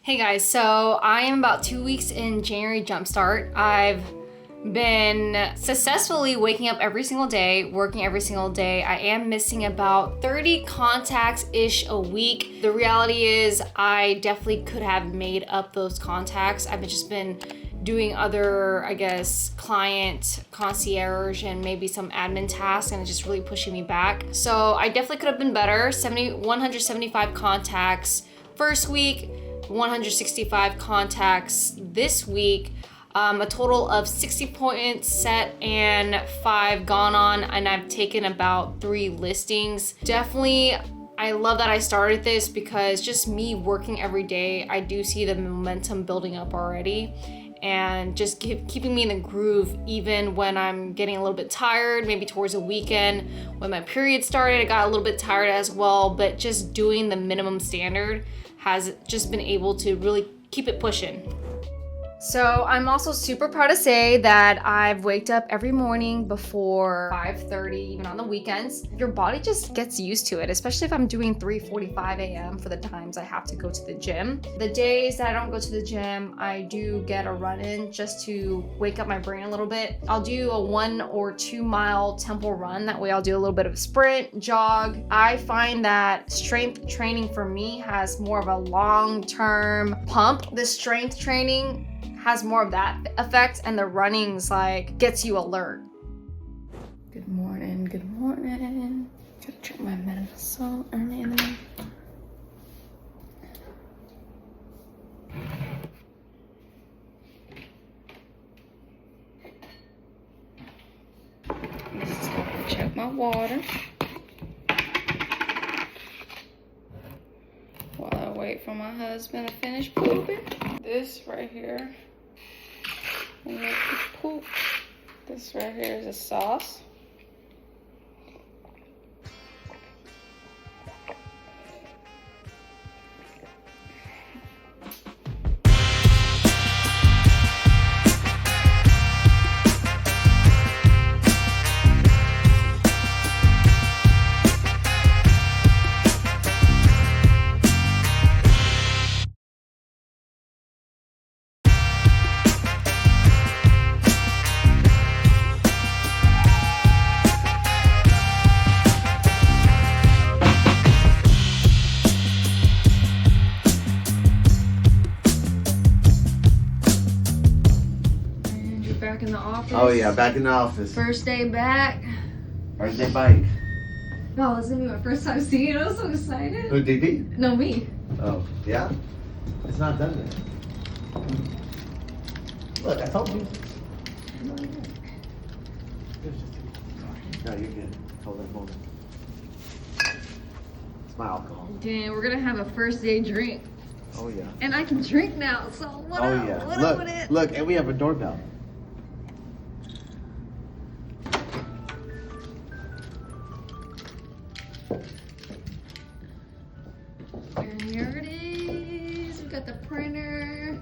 Hey guys, so I am about 2 weeks in January Jumpstart. I've been successfully waking up every single day, working every single day. I am missing about 30 contacts-ish a week. The reality is I definitely could have made up those contacts. I've just been doing other, client concierge and maybe some admin tasks, and it's just really pushing me back. So I definitely could have been better. 175 contacts first week, 165 contacts this week, a total of 60 points set and 5 gone on, and I've taken about 3 listings. Definitely, I love that I started this because just me working every day, I do see the momentum building up already and just keeping me in the groove even when I'm getting a little bit tired, maybe towards the weekend. When my period started, I got a little bit tired as well, but just doing the minimum standard has just been able to really keep it pushing. So I'm also super proud to say that I've waked up every morning before 5:30, even on the weekends. Your body just gets used to it, especially if I'm doing 3:45 a.m. for the times I have to go to the gym. The days that I don't go to the gym, I do get a run in just to wake up my brain a little bit. I'll do a 1 or 2 mile tempo run. That way I'll do a little bit of a sprint, jog. I find that strength training for me has more of a long-term pump. The strength training has more of that effect, and the running's gets you alert. Good morning. Gotta drink my medicine early in the morning. Let's go check my water while I wait for my husband to finish pooping. This right here, when you poop, this right here is a sauce. Back in the office. Oh yeah, back in the office. First day back. First day bike. Oh, this is gonna be my first time seeing it. I'm so excited. Who, DP? No, me. Oh, yeah? It's not done yet. Look, I told you. No, you're good. Hold it. It's my alcohol. Damn, we're gonna have a first day drink. Oh yeah. And I can drink now, so what Oh up? yeah. What Look, up with it? look, and we have a doorbell. And here it is. We got the printer.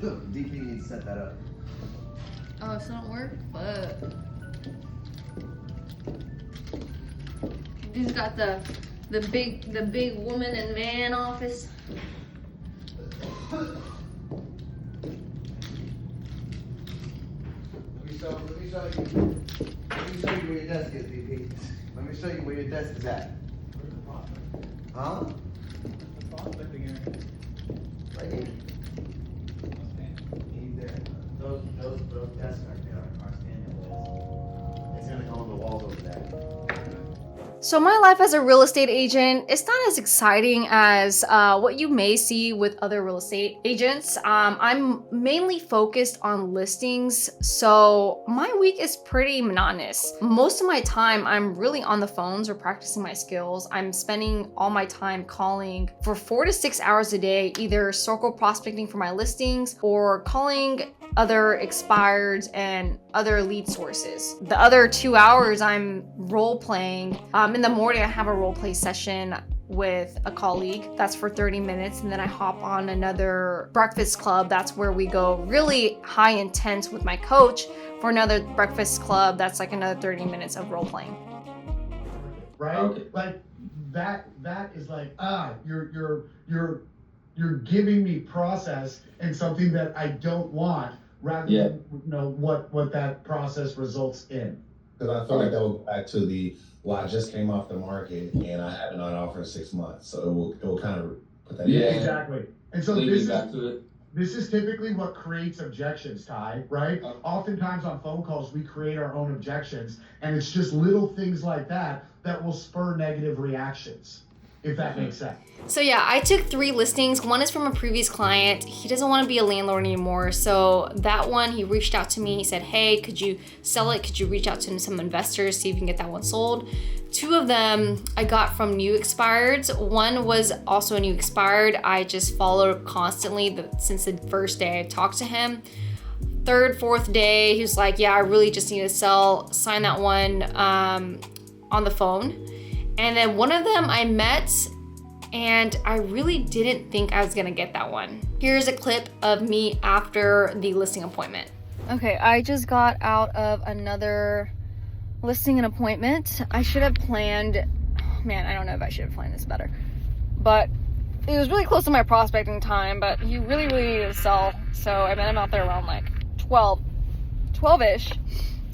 DP needs to set that up. Oh, it don't work? But he's got the big woman and man office. Let me show you where your desk is, DP. Let me show you where your desk is at. Where's the prospect? Huh? The prospecting area. Right here. Need there. Those desks right there are standing desks. It's gonna go on the walls over there. So my life as a real estate agent, it's not as exciting as what you may see with other real estate agents. I'm mainly focused on listings, so my week is pretty monotonous. Most of my time, I'm really on the phones or practicing my skills. I'm spending all my time calling for 4 to 6 hours a day, either circle prospecting for my listings or calling other expireds and other lead sources. The other 2 hours I'm role playing. In the morning I have a role play session with a colleague. That's for 30 minutes. And then I hop on another breakfast club. That's where we go really high intense with my coach for another breakfast club. That's like another 30 minutes of role playing. Right? Okay. Like that is like, you're you're giving me process and something that I don't want, rather than what that process results in. Because I feel like that will go back to well, I just came off the market and I haven't on offer in 6 months, so it will kind of put that. Yeah, exactly. And so this is typically what creates objections, Ty, right? Oftentimes on phone calls, we create our own objections, and it's just little things like that that will spur negative reactions, if that makes sense. So yeah, I took 3 listings. One is from a previous client. He doesn't want to be a landlord anymore. So that one, he reached out to me. He said, hey, could you sell it? Could you reach out to some investors, see if you can get that one sold? 2 of them I got from new expireds. One was also a new expired. I just followed constantly since the first day I talked to him. 3rd, 4th day, he was like, yeah, I really just need to sell. Sign that one on the phone. And then one of them I met, and I really didn't think I was gonna get that one. Here's a clip of me after the listing appointment. Okay, I just got out of another listing and appointment. I should have planned, man, I don't know if I should have planned this better, but it was really close to my prospecting time, but he really needed to sell. So I met him out there around like 12-ish.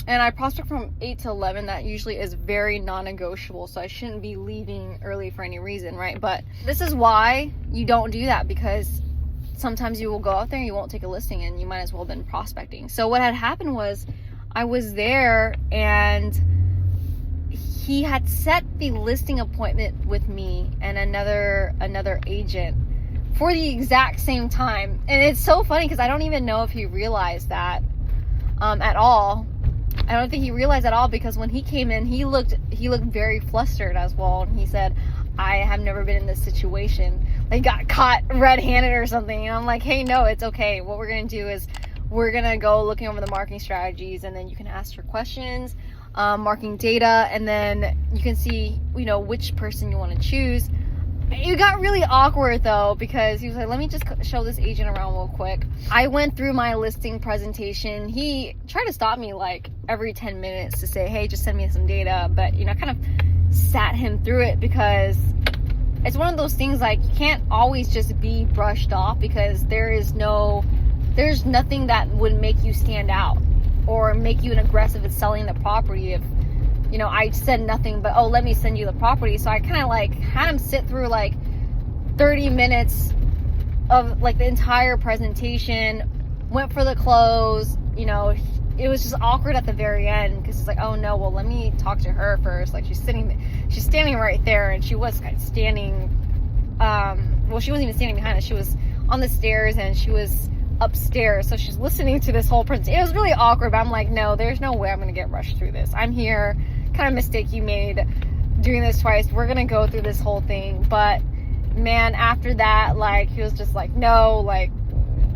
And I prospect from 8 to 11. That usually is very non-negotiable, so I shouldn't be leaving early for any reason, right? But this is why you don't do that, because sometimes you will go out there and you won't take a listing, and you might as well have been prospecting. So what had happened was I was there, and he had set the listing appointment with me and another agent for the exact same time. And it's so funny because I don't even know if he realized that at all. I don't think he realized at all, because when he came in, he looked very flustered as well, and he said, I have never been in this situation, like got caught red-handed or something. And I'm like, hey, no, it's okay. What we're gonna do is we're gonna go looking over the marketing strategies, and then you can ask your questions, marketing data, and then you can see, you know, which person you want to choose. It got really awkward though, because he was like, let me just show this agent around real quick. I went through my listing presentation. He tried to stop me like every 10 minutes to say, hey, just send me some data. But, you know, I kind of sat him through it, because it's one of those things, like, you can't always just be brushed off, because there's nothing that would make you stand out or make you an aggressive at selling the property if, you know, I said nothing but, oh, let me send you the property. So I kind of like had him sit through like 30 minutes of like the entire presentation, went for the close. You know, it was just awkward at the very end, because it's like, oh no, well, let me talk to her first. Like she's standing right there, and she was kind of standing, well, she wasn't even standing behind us. She was on the stairs, and she was upstairs, so she's listening to this whole presentation. It was really awkward, but I'm like, no, there's no way I'm gonna get rushed through this. I'm here. Kind of mistake you made doing this twice. We're gonna go through this whole thing. But man, after that, like, he was just like, no, like,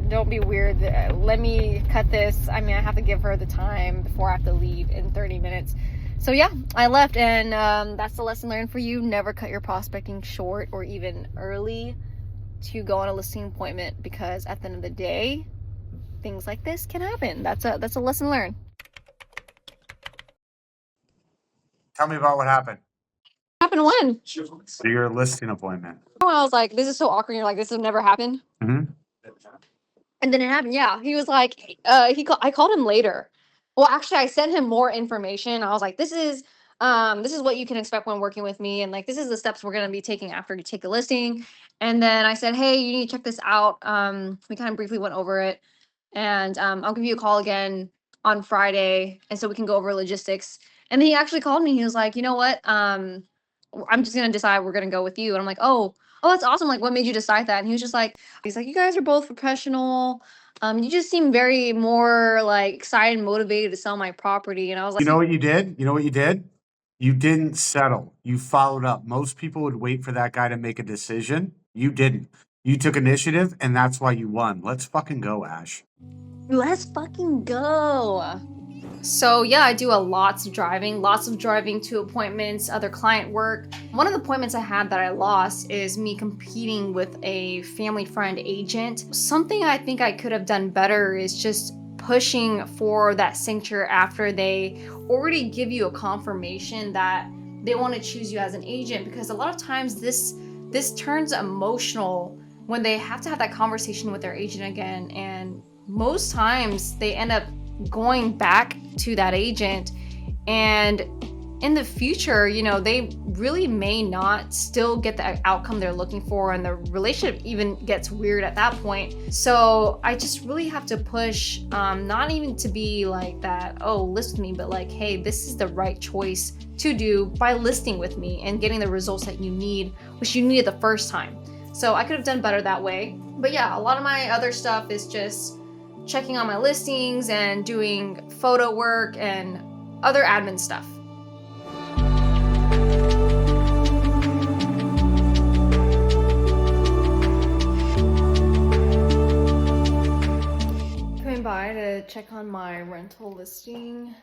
don't be weird, let me cut this. I mean, I have to give her the time before I have to leave in 30 minutes. So yeah, I left, and that's the lesson learned for you. Never cut your prospecting short or even early to go on a listing appointment, because at the end of the day, things like this can happen. That's a lesson learned. Tell me about what happened. Happened when? So your listing appointment. When I was like, this is so awkward. You're like, this has never happened. Mm-hmm. And then it happened. Yeah, he was like, I called him later. Well, actually, I sent him more information. I was like, this is what you can expect when working with me, and like, this is the steps we're gonna be taking after you take the listing. And then I said, hey, you need to check this out. We kind of briefly went over it, and I'll give you a call again on Friday, and so we can go over logistics. And then he actually called me. He was like, you know what? I'm just gonna decide we're gonna go with you. And I'm like, oh, that's awesome. Like, what made you decide that? And he was just like, you guys are both professional. You just seem very more like excited and motivated to sell my property. And I was like, You know what you did? You didn't settle. You followed up. Most people would wait for that guy to make a decision. You didn't. You took initiative, and that's why you won. Let's fucking go, Ash. let's fucking go. So yeah, I do lots of driving to appointments, other client work. One of the appointments I had that I lost is me competing with a family friend agent. Something I think I could have done better is just pushing for that signature after they already give you a confirmation that they want to choose you as an agent, because a lot of times this turns emotional when they have to have that conversation with their agent again, and most times they end up going back to that agent, and in the future, you know, they really may not still get the outcome they're looking for, and the relationship even gets weird at that point. So I just really have to push, not even to be like that, oh, list with me, but like, hey, this is the right choice to do by listing with me and getting the results that you need, which you needed the first time. So I could have done better that way. But yeah, a lot of my other stuff is just checking on my listings and doing photo work and other admin stuff. Coming by to check on my rental listing,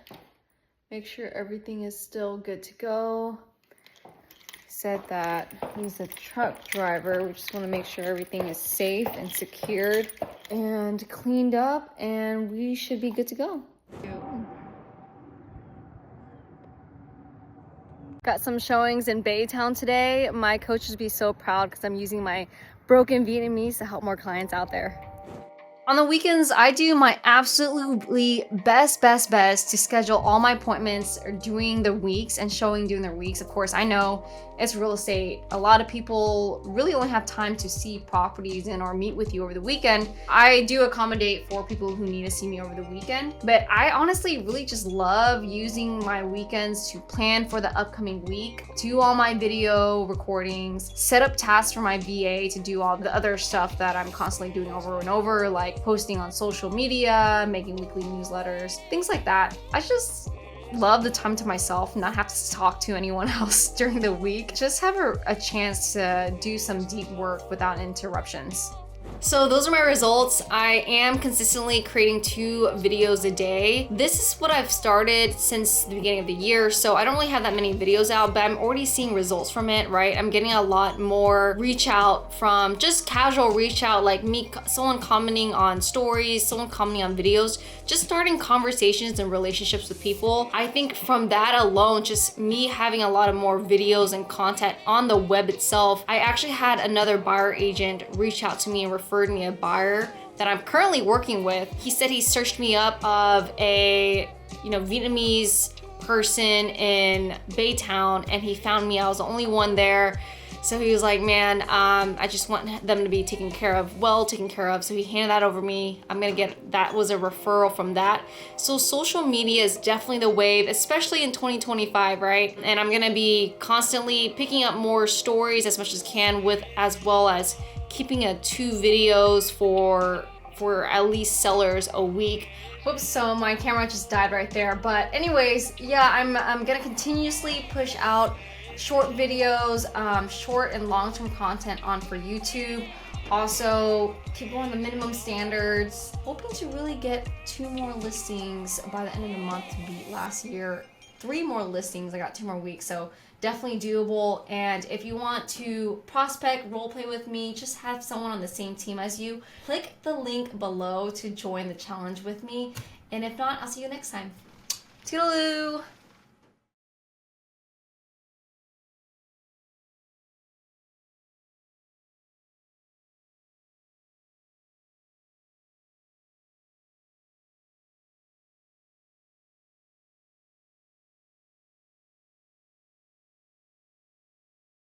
make sure everything is still good to go. Said that he's a truck driver. We just want to make sure everything is safe and secured and cleaned up, and we should be good to go. Got some showings in Baytown today. My coaches would be so proud because I'm using my broken Vietnamese to help more clients out there. On the weekends, I do my absolutely best to schedule all my appointments during the weeks and showing during the weeks. Of course, I know it's real estate. A lot of people really only have time to see properties and or meet with you over the weekend. I do accommodate for people who need to see me over the weekend, but I honestly really just love using my weekends to plan for the upcoming week, do all my video recordings, set up tasks for my VA to do all the other stuff that I'm constantly doing over and over, like posting on social media, making weekly newsletters, things like that. I just love the time to myself, not have to talk to anyone else during the week. Just have a chance to do some deep work without interruptions. So those are my results. I am consistently creating 2 videos a day. This is what I've started since the beginning of the year, so I don't really have that many videos out, but I'm already seeing results from it, right? I'm getting a lot more reach out from just casual reach out, like me, someone commenting on stories, someone commenting on videos, just starting conversations and relationships with people. I think from that alone, just me having a lot of more videos and content on the web itself, I actually had another buyer agent reach out to me and referred me a buyer that I'm currently working with. He said he searched me up of a, Vietnamese person in Baytown, and he found me. I was the only one there. So he was like, man, I just want them to be taken care of. So he handed that over me. That was a referral from that. So social media is definitely the wave, especially in 2025, right? And I'm gonna be constantly picking up more stories as much as can, as well as keeping 2 videos for at least sellers a week. Whoops, so my camera just died right there. But anyways, yeah, I'm gonna continuously push out short videos, short and long-term content for YouTube. Also, keep going the minimum standards. Hoping to really get 2 more listings by the end of the month to beat last year. 3 more listings, I got 2 more weeks, so definitely doable. And if you want to prospect, role play with me, just have someone on the same team as you, click the link below to join the challenge with me. And if not, I'll see you next time. Toodaloo!